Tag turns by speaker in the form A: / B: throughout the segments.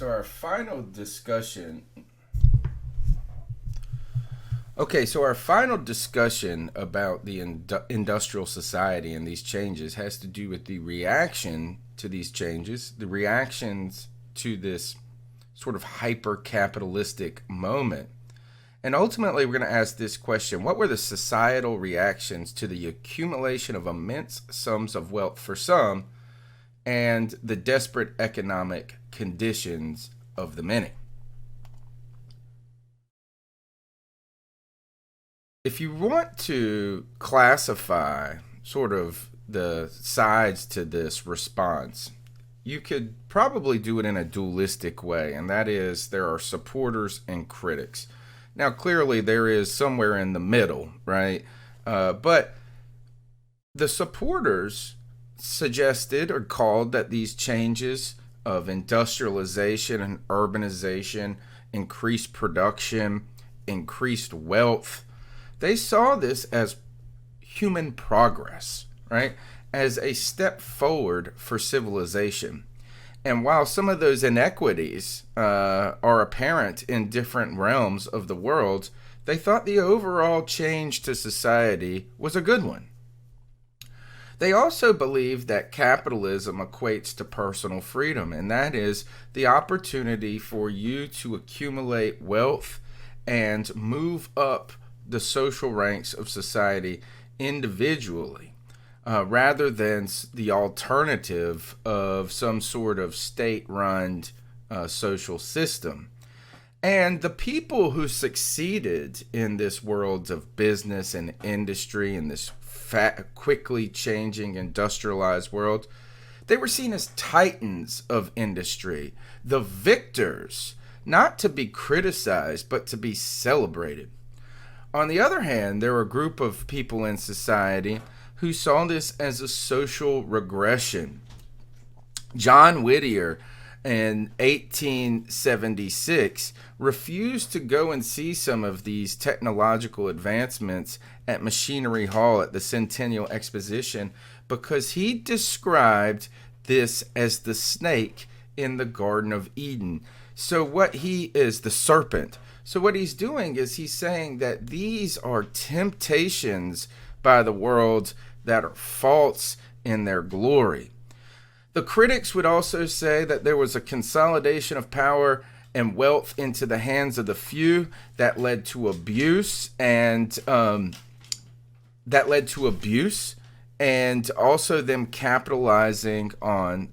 A: So our final discussion. Okay, so our final discussion about the industrial society and these changes has to do with the reaction to these changes, the reactions to this sort of hyper capitalistic moment. And ultimately, we're going to ask this question: what were the societal reactions to the accumulation of immense sums of wealth for some and the desperate economic conditions of the many? If you want to classify sort of the sides to this response, you could probably do it in a dualistic way, and that is there are supporters and critics. Now, clearly, there is somewhere in the middle, right? But the supporters suggested or called that these changes of industrialization and urbanization, increased production, increased wealth, they saw this as human progress, right? As a step forward for civilization. And while some of those inequities are apparent in different realms of the world, they thought the overall change to society was a good one. They also believed that capitalism equates to personal freedom, and that is the opportunity for you to accumulate wealth and move up the social ranks of society individually, rather than the alternative of some sort of state-run social system. And the people who succeeded in this world of business and industry, in this quickly changing industrialized world, they were seen as titans of industry, the victors, not to be criticized, but to be celebrated. On the other hand, there were a group of people in society who saw this as a social regression. John Whittier in 1876 refused to go and see some of these technological advancements at Machinery Hall at the Centennial Exposition because he described this as the snake in the Garden of Eden. So what he is, the serpent. So what he's doing is he's saying that these are temptations by the world that are false in their glory. The critics would also say that there was a consolidation of power and wealth into the hands of the few that led to abuse and also them capitalizing on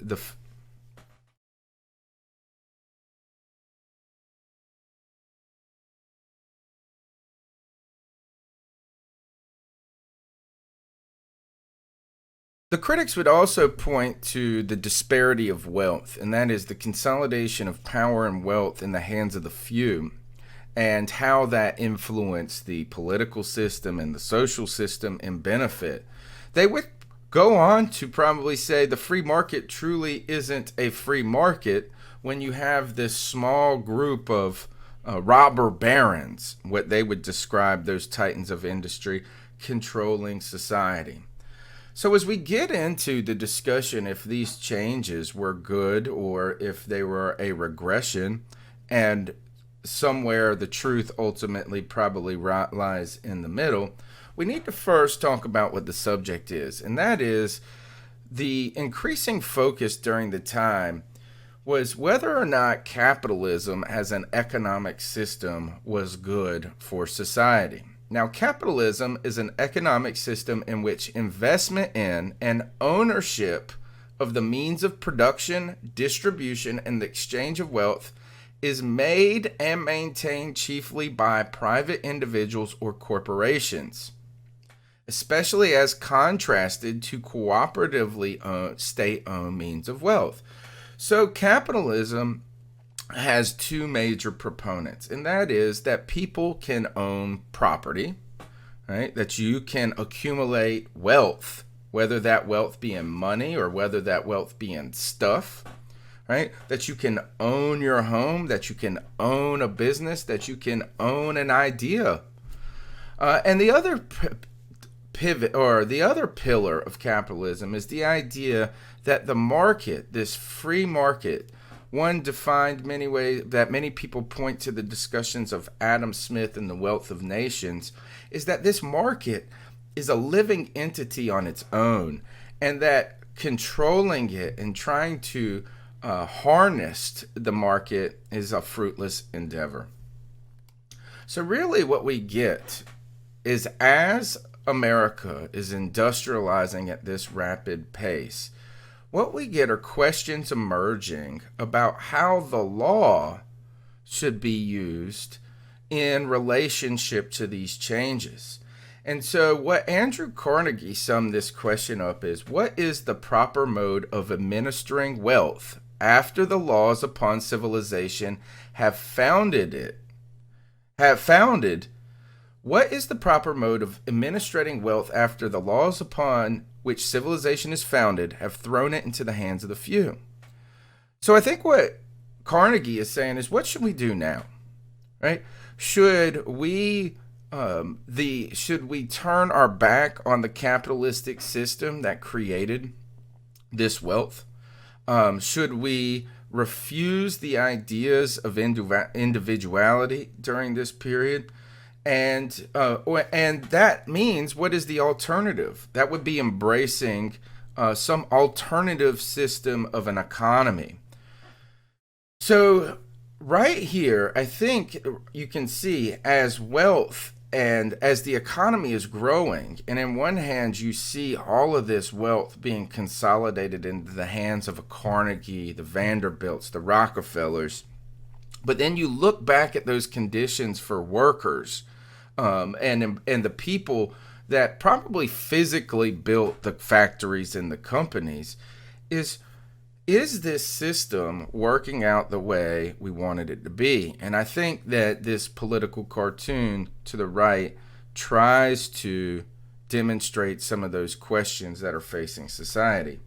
A: The critics would also point to the disparity of wealth, and that is the consolidation of power and wealth in the hands of the few, and how that influenced the political system and the social system in benefit. They would go on to probably say the free market truly isn't a free market when you have this small group of robber barons, what they would describe those titans of industry, controlling society. So as we get into the discussion if these changes were good or if they were a regression, and somewhere the truth ultimately probably lies in the middle, we need to first talk about what the subject is, and that is the increasing focus during the time was whether or not capitalism as an economic system was good for society. Now, capitalism is an economic system in which investment in and ownership of the means of production, distribution, and the exchange of wealth is made and maintained chiefly by private individuals or corporations, especially as contrasted to cooperatively state-owned means of wealth. So capitalism has two major proponents, and that is that people can own property, right? That you can accumulate wealth, whether that wealth be in money or whether that wealth be in stuff, right? That you can own your home, that you can own a business, that you can own an idea. And the other pivot, or the other pillar of capitalism, is the idea that the market, this free market, one defined many ways that many people point to the discussions of Adam Smith and the Wealth of Nations is that this market is a living entity on its own, and that controlling it and trying to harness the market is a fruitless endeavor. So really what we get is, as America is industrializing at this rapid pace, what we get are questions emerging about how the law should be used in relationship to these changes. And so what Andrew Carnegie summed this question up is, what is the proper mode of administering wealth after the laws upon civilization have founded? What is the proper mode of administrating wealth after the laws upon which civilization is founded have thrown it into the hands of the few? So I think what Carnegie is saying is, what should we do now? Right? Should we turn our back on the capitalistic system that created this wealth? Should we refuse the ideas of individuality during this period? And that means, what is the alternative? That would be embracing some alternative system of an economy. So right here, I think you can see, as wealth and as the economy is growing, and in one hand you see all of this wealth being consolidated into the hands of a Carnegie, the Vanderbilts, the Rockefellers, but then you look back at those conditions for workers and the people that probably physically built the factories and the companies. Is this system working out the way we wanted it to be? And I think that this political cartoon to the right tries to demonstrate some of those questions that are facing society.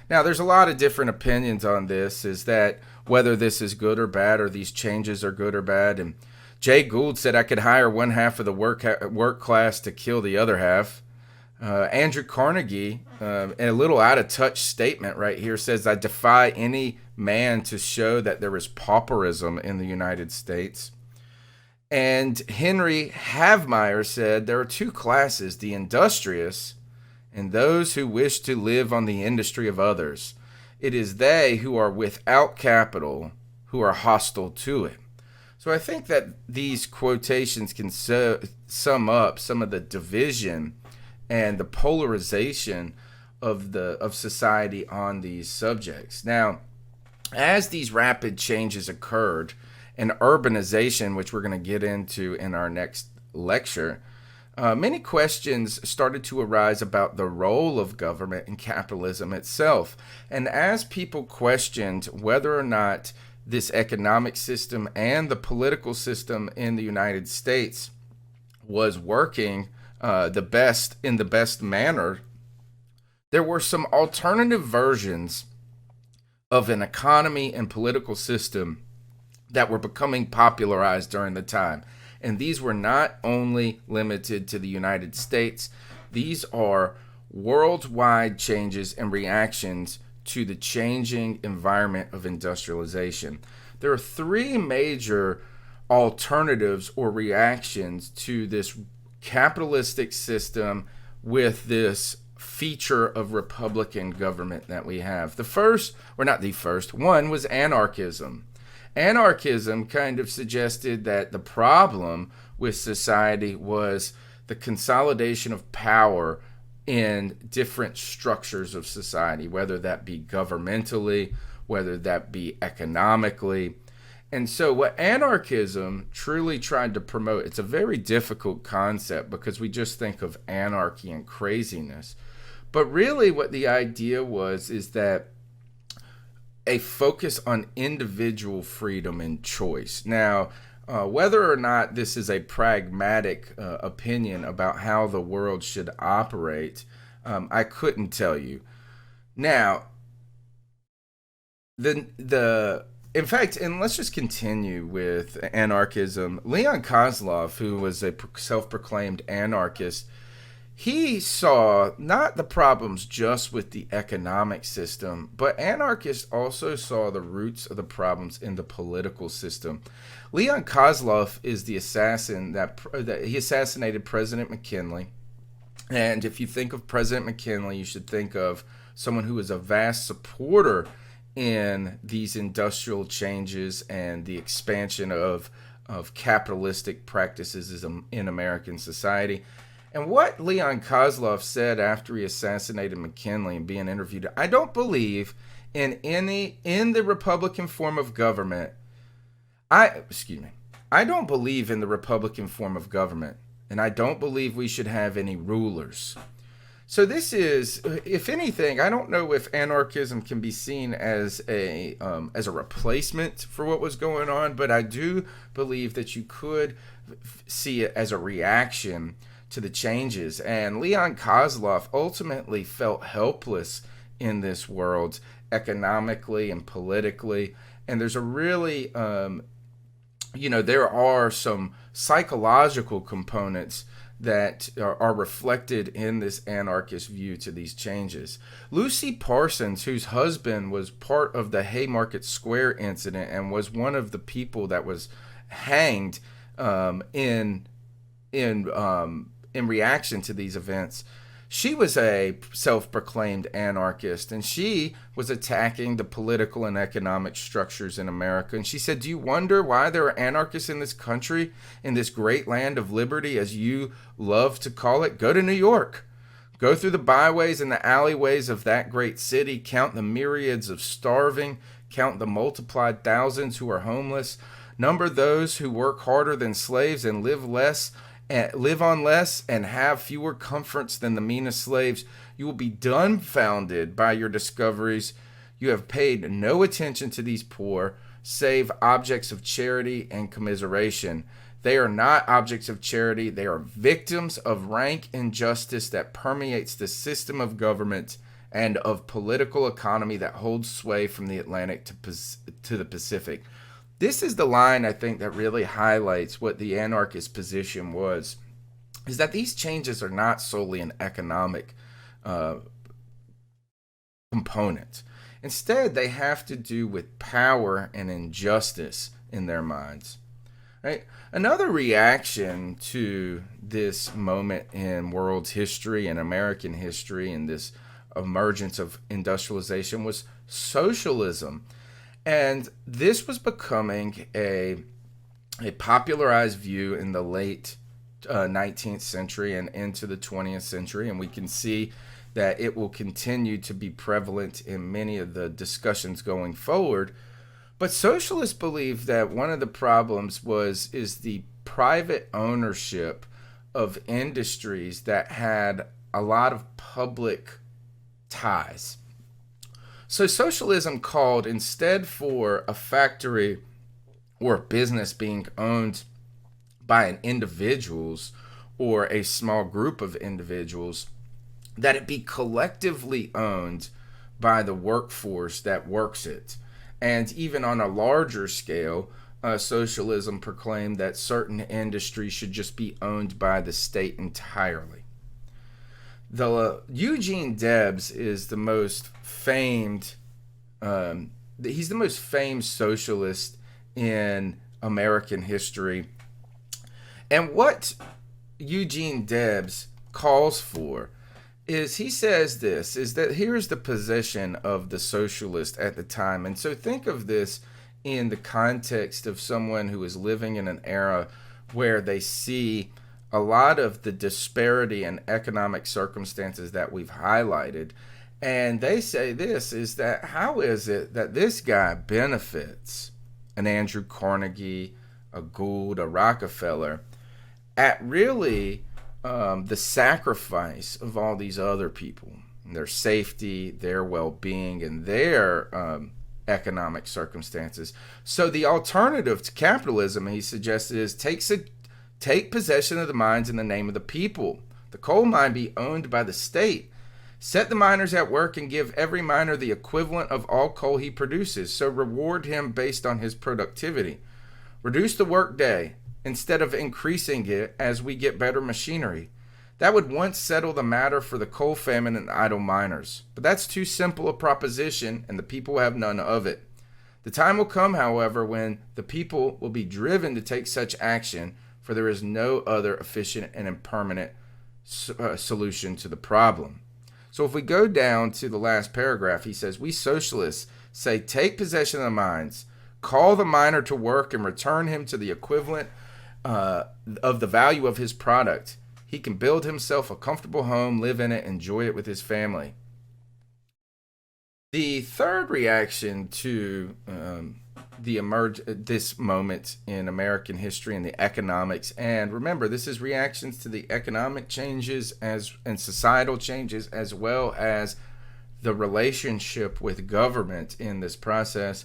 A: Now, there's a lot of different opinions on this, is that whether this is good or bad, or these changes are good or bad. And Jay Gould said, I could hire one half of the work class to kill the other half. Andrew Carnegie, in a little out-of-touch statement right here, says, I defy any man to show that there is pauperism in the United States. And Henry Havemeyer said, there are two classes, the industrious and those who wish to live on the industry of others. It is they who are without capital who are hostile to it. So I think that these quotations can sum up some of the division and the polarization of society on these subjects. Now, as these rapid changes occurred, and urbanization, which we're going to get into in our next lecture, many questions started to arise about the role of government in capitalism itself. And as people questioned whether or not this economic system and the political system in the United States was working the best manner, there were some alternative versions of an economy and political system that were becoming popularized during the time. And these were not only limited to the United States, these are worldwide changes and reactions to the changing environment of industrialization. There are three major alternatives or reactions to this capitalistic system with this feature of Republican government that we have. The first, or not the first, one was anarchism. Anarchism kind of suggested that the problem with society was the consolidation of power in different structures of society, whether that be governmentally, whether that be economically. And so what anarchism truly tried to promote, it's a very difficult concept because we just think of anarchy and craziness. But really what the idea was is that a focus on individual freedom and choice. Now, whether or not this is a pragmatic opinion about how the world should operate, I couldn't tell you. Now, in fact, and let's just continue with anarchism. Leon Kozlov, who was a self-proclaimed anarchist, he saw not the problems just with the economic system, but anarchists also saw the roots of the problems in the political system. Leon Kozlov is the assassin that he assassinated President McKinley. And if you think of President McKinley, you should think of someone who is a vast supporter in these industrial changes and the expansion of capitalistic practices in American society. And what Leon Kozlov said after he assassinated McKinley and being interviewed, I don't believe in the Republican form of government. I don't believe in the Republican form of government, and I don't believe we should have any rulers. So this is, if anything, I don't know if anarchism can be seen as a replacement for what was going on, but I do believe that you could see it as a reaction to the changes. And Leon Kozlov ultimately felt helpless in this world, economically and politically. And there's a really, there are some psychological components that are reflected in this anarchist view to these changes. Lucy Parsons, whose husband was part of the Haymarket Square incident and was one of the people that was hanged in reaction to these events, she was a self-proclaimed anarchist, and she was attacking the political and economic structures in America. And she said, do you wonder why there are anarchists in this country, in this great land of liberty, as you love to call it? Go to New York. Go through the byways and the alleyways of that great city. Count the myriads of starving. Count the multiplied thousands who are homeless. Number those who work harder than slaves and live on less and have fewer comforts than the meanest slaves. You will be dumbfounded by your discoveries. You have paid no attention to these poor, save objects of charity and commiseration. They are not objects of charity. They are victims of rank injustice that permeates the system of government and of political economy that holds sway from the Atlantic to the Pacific. This is the line, I think, that really highlights what the anarchist position was, is that these changes are not solely an economic component. Instead, they have to do with power and injustice in their minds. Right? Another reaction to this moment in world history and American history and this emergence of industrialization was socialism. And this was becoming a popularized view in the late 19th century and into the 20th century. And we can see that it will continue to be prevalent in many of the discussions going forward. But socialists believe that one of the problems is the private ownership of industries that had a lot of public ties. So socialism called instead for a factory or a business being owned by an individuals or a small group of individuals, that it be collectively owned by the workforce that works it. And even on a larger scale, socialism proclaimed that certain industries should just be owned by the state entirely. Eugene Debs is the most famed. He's the most famed socialist in American history. And what Eugene Debs calls for is, he says this, is that here's the position of the socialist at the time. And so think of this in the context of someone who is living in an era where they see a lot of the disparity in economic circumstances that we've highlighted. And they say this, is that how is it that this guy benefits, an Andrew Carnegie, a Gould, a Rockefeller, at really the sacrifice of all these other people, their safety, their well-being, and their economic circumstances. So the alternative to capitalism, he suggested, is take possession of the mines in the name of the people. The coal mine be owned by the state. Set the miners at work and give every miner the equivalent of all coal he produces. So reward him based on his productivity. Reduce the work day instead of increasing it as we get better machinery. That would once settle the matter for the coal famine and idle miners. But that's too simple a proposition, and the people have none of it. The time will come, however, when the people will be driven to take such action, for there is no other efficient and permanent solution to the problem. So if we go down to the last paragraph, he says, we socialists say take possession of the mines, call the miner to work, and return him to the equivalent of the value of his product. He can build himself a comfortable home, live in it, enjoy it with his family. The third reaction to this moment in American history and the economics, and remember, this is reactions to the economic changes and societal changes, as well as the relationship with government in this process.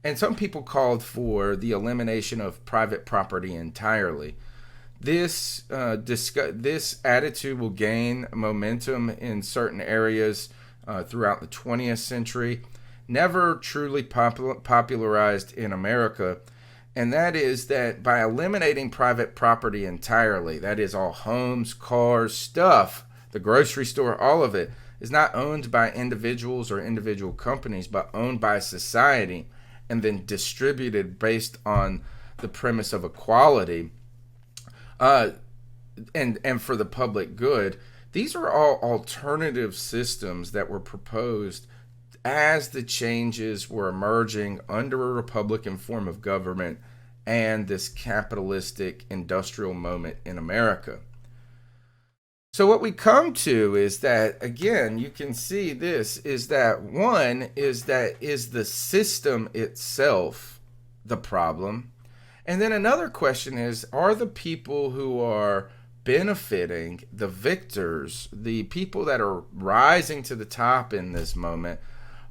A: And some people called for the elimination of private property entirely. This attitude will gain momentum in certain areas throughout the 20th century, never truly popularized in America, and that is that by eliminating private property entirely, that is all homes, cars, stuff, the grocery store, all of it, is not owned by individuals or individual companies, but owned by society and then distributed based on the premise of equality and for the public good. These are all alternative systems that were proposed as the changes were emerging under a Republican form of government and this capitalistic industrial moment in America. So what we come to is that, again, you can see this, is that one is the system itself the problem? And then another question is, are the people who are benefiting, the victors, the people that are rising to the top in this moment,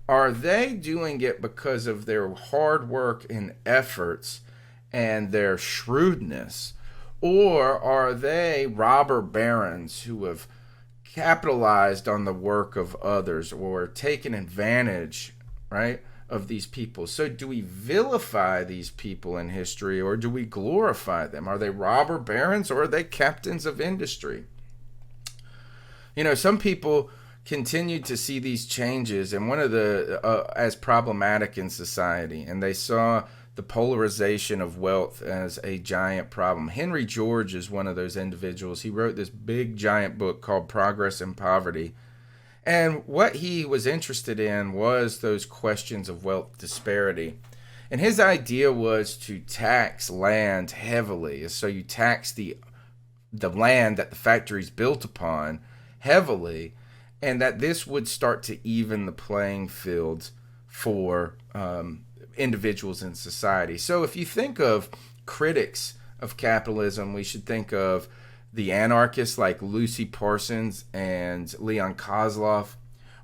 A: are they doing it because of their hard work and efforts and their shrewdness? Or are they robber barons who have capitalized on the work of others or taken advantage, right, of these people? So do we vilify these people in history, or do we glorify them? Are they robber barons, or are they captains of industry? You know, some people continued to see these changes and one of the as problematic in society, and they saw the polarization of wealth as a giant problem. Henry George is one of those individuals. He wrote this big giant book called Progress and Poverty. And what he was interested in was those questions of wealth disparity. And his idea was to tax land heavily. So you tax the land that the factories built upon heavily, and that this would start to even the playing field for individuals in society. So if you think of critics of capitalism, we should think of the anarchists like Lucy Parsons and Leon Kozlov.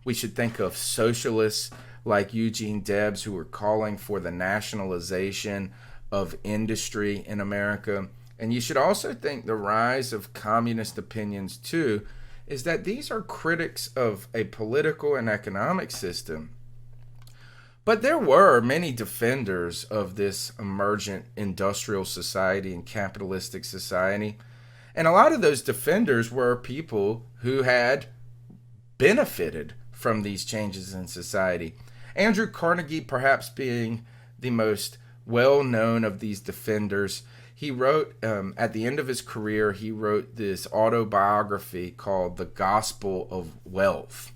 A: We should think of socialists like Eugene Debs, who were calling for the nationalization of industry in America. And you should also think the rise of communist opinions too, is that these are critics of a political and economic system. But there were many defenders of this emergent industrial society and capitalistic society. And a lot of those defenders were people who had benefited from these changes in society. Andrew Carnegie, perhaps being the most well-known of these defenders, he wrote, at the end of his career, he wrote this autobiography called The Gospel of Wealth.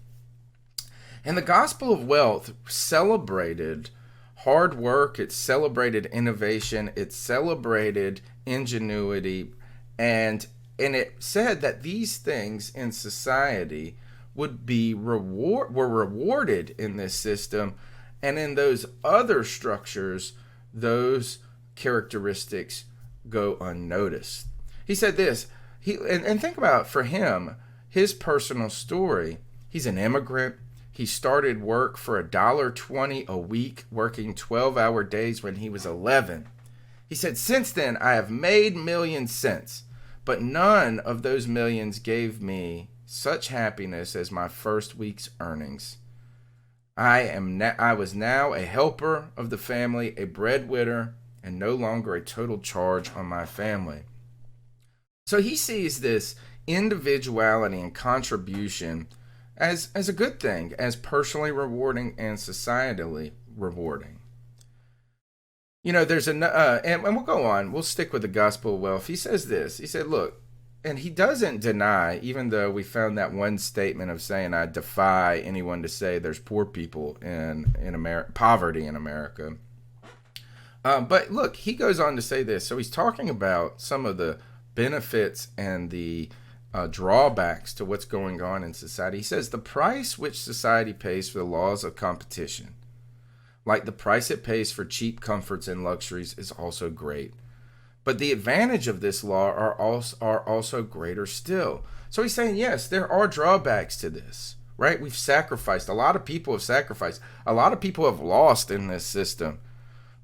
A: And the Gospel of Wealth celebrated hard work, it celebrated innovation, it celebrated ingenuity, and it said that these things in society would be were rewarded in this system, and in those other structures, those characteristics go unnoticed. He said this, and think about, for him, his personal story. He's an immigrant. He started work for $1.20 a week, working 12-hour days when he was 11. He said, since then, I have made millions since, but none of those millions gave me such happiness as my first week's earnings. I was now a helper of the family, a breadwinner, and no longer a total charge on my family. So he sees this individuality and contribution as a good thing, as personally rewarding and societally rewarding. There's and we'll go on. We'll stick with the gospel of wealth. He says this. He said, look, and he doesn't deny, even though we found that one statement of saying, I defy anyone to say there's poor people in America, poverty in America. But look, he goes on to say this. So he's talking about some of the benefits and the drawbacks to what's going on in society. He says the price which society pays for the laws of competition, like the price it pays for cheap comforts and luxuries, is also great. But the advantage of this law are also greater still. So he's saying, yes, there are drawbacks to this, right? We've sacrificed. A lot of people have sacrificed. A lot of people have lost in this system.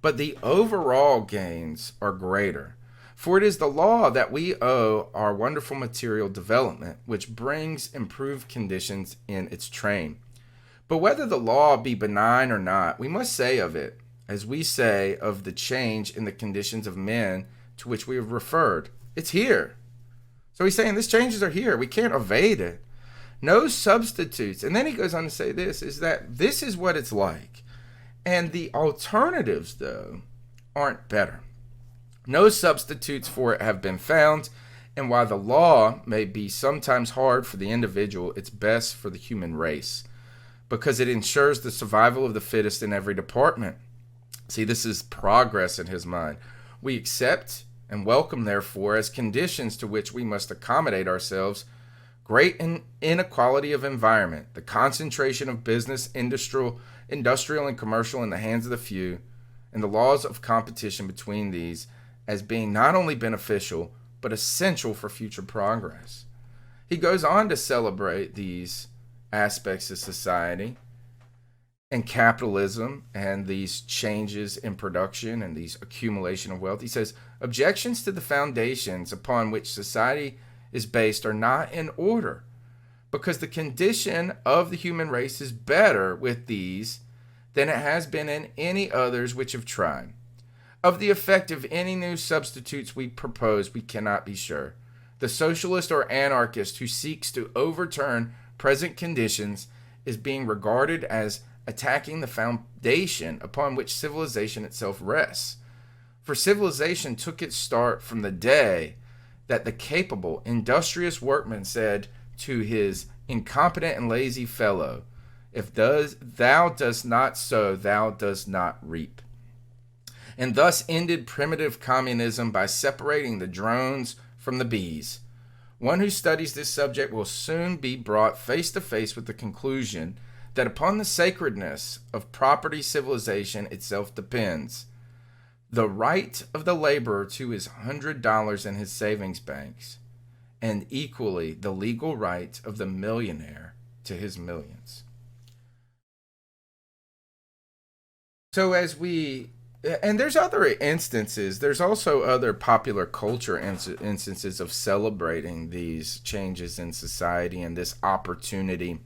A: But the overall gains are greater. For it is the law that we owe our wonderful material development, which brings improved conditions in its train. But whether the law be benign or not, we must say of it, as we say of the change in the conditions of men to which we have referred, it's here. So he's saying these changes are here. We can't evade it. No substitutes. And then he goes on to say this, is that this is what it's like. And the alternatives, though, aren't better. No substitutes for it have been found, and while the law may be sometimes hard for the individual, it's best for the human race, because it ensures the survival of the fittest in every department. See, this is progress in his mind. We accept and welcome, therefore, as conditions to which we must accommodate ourselves, great inequality of environment, the concentration of business, industrial and commercial in the hands of the few, and the laws of competition between these as being not only beneficial, but essential for future progress. He goes on to celebrate these aspects of society and capitalism and these changes in production and these accumulation of wealth. He says, objections to the foundations upon which society is based are not in order, because the condition of the human race is better with these than it has been in any others which have tried. Of the effect of any new substitutes we propose, we cannot be sure. The socialist or anarchist who seeks to overturn present conditions is being regarded as attacking the foundation upon which civilization itself rests. For civilization took its start from the day that the capable, industrious workman said to his incompetent and lazy fellow, if thou dost not sow, thou dost not reap. And thus ended primitive communism by separating the drones from the bees. One who studies this subject will soon be brought face to face with the conclusion that upon the sacredness of property civilization itself depends. The right of the laborer to his $100 in his savings banks, and equally the legal right of the millionaire to his millions. So and there's other instances, there's also other popular culture instances of celebrating these changes in society and this opportunity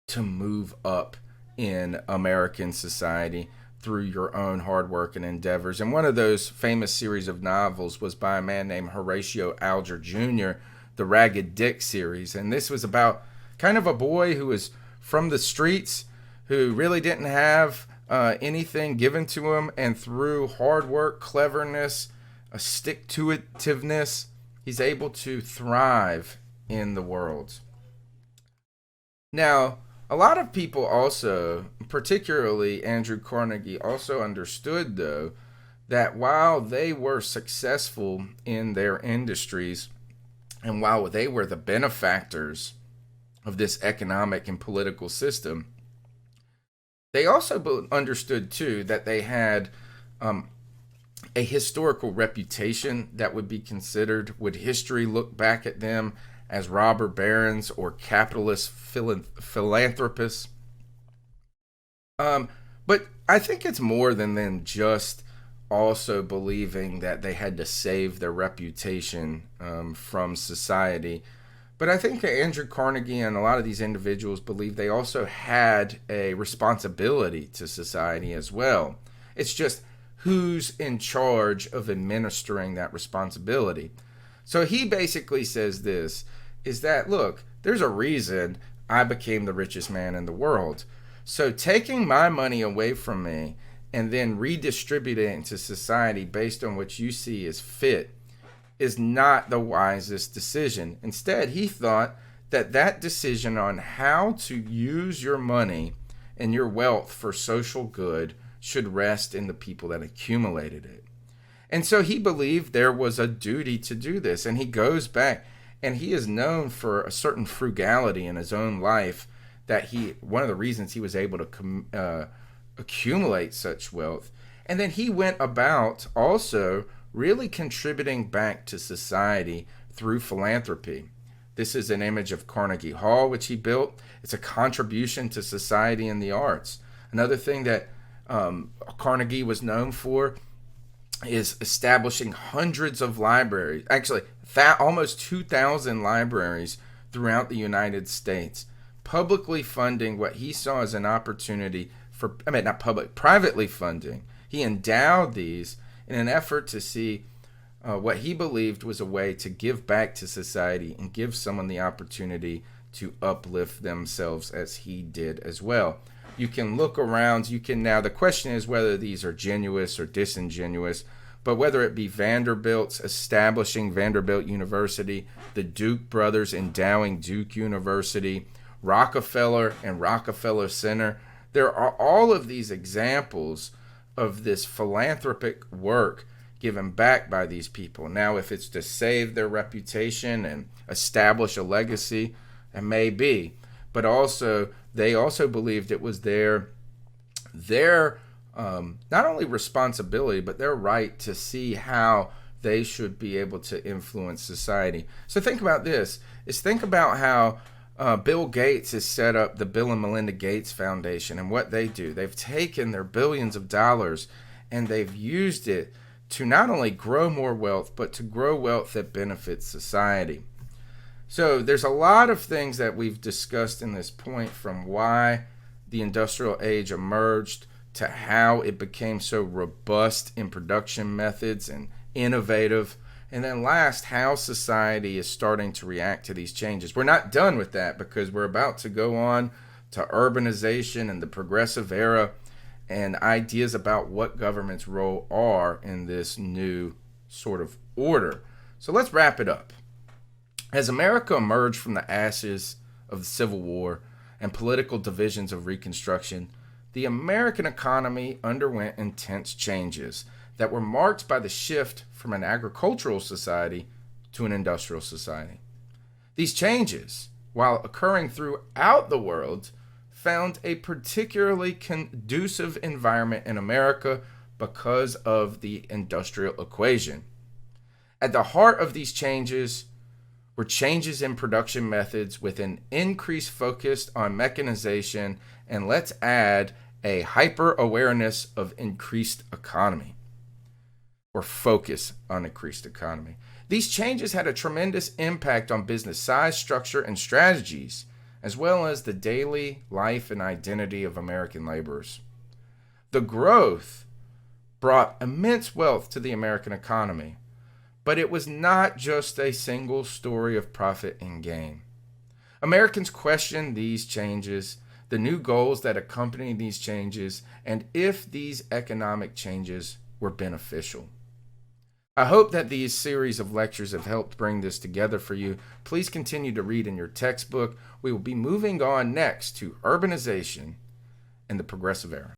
A: to move up in American society through your own hard work and endeavors. And one of those famous series of novels was by a man named Horatio Alger Jr., the Ragged Dick series. And this was about kind of a boy who was from the streets, who really didn't have anything given to him, and through hard work, cleverness, a stick-to-itiveness, he's able to thrive in the world. Now, a lot of people also, particularly Andrew Carnegie, also understood, though, that while they were successful in their industries, and while they were the benefactors of this economic and political system, they also understood, too, that they had a historical reputation that would be considered. Would history look back at them as robber barons or capitalist philanthropists? But I think it's more than just also believing that they had to save their reputation from society. But I think Andrew Carnegie and a lot of these individuals believe they also had a responsibility to society as well. It's just who's in charge of administering that responsibility. So he basically says this is that, look, there's a reason I became the richest man in the world. So taking my money away from me and then redistributing it into society based on what you see as fit is not the wisest decision. Instead, he thought that that decision on how to use your money and your wealth for social good should rest in the people that accumulated it. And so he believed there was a duty to do this. And he goes back, and he is known for a certain frugality in his own life, that one of the reasons he was able to accumulate such wealth. And then he went about also really contributing back to society through philanthropy. This is an image of Carnegie Hall, which he built. It's a contribution to society and the arts. Another thing that Carnegie was known for is establishing hundreds of libraries, actually almost 2,000 libraries throughout the United States, publicly funding what he saw as an opportunity for, privately funding. He endowed these in an effort to see what he believed was a way to give back to society and give someone the opportunity to uplift themselves as he did as well. You can look around, the question is whether these are genuine or disingenuous, but whether it be Vanderbilt's establishing Vanderbilt University, the Duke brothers endowing Duke University, Rockefeller and Rockefeller Center, there are all of these examples of this philanthropic work given back by these people. Now, if it's to save their reputation and establish a legacy, it may be, but also they also believed it was their not only responsibility, but their right to see how they should be able to influence society. So think about this. Think about how Bill Gates has set up the Bill and Melinda Gates Foundation and what they do. They've taken their billions of dollars and they've used it to not only grow more wealth, but to grow wealth that benefits society. So there's a lot of things that we've discussed in this point, from why the industrial age emerged to how it became so robust in production methods and innovative. And then last, how society is starting to react to these changes. We're not done with that, because we're about to go on to urbanization and the progressive era and ideas about what government's role are in this new sort of order. So let's wrap it up. As America emerged from the ashes of the Civil War and political divisions of Reconstruction, the American economy underwent intense changes that were marked by the shift from an agricultural society to an industrial society. These changes, while occurring throughout the world, found a particularly conducive environment in America because of the industrial equation. At the heart of these changes were changes in production methods with an increased focus on mechanization, and let's add a hyper-awareness of increased economy, or focus on increased economy. These changes had a tremendous impact on business size, structure, and strategies, as well as the daily life and identity of American laborers. The growth brought immense wealth to the American economy, but it was not just a single story of profit and gain. Americans questioned these changes, the new goals that accompany these changes, and if these economic changes were beneficial. I hope that these series of lectures have helped bring this together for you. Please continue to read in your textbook. We will be moving on next to urbanization and the progressive era.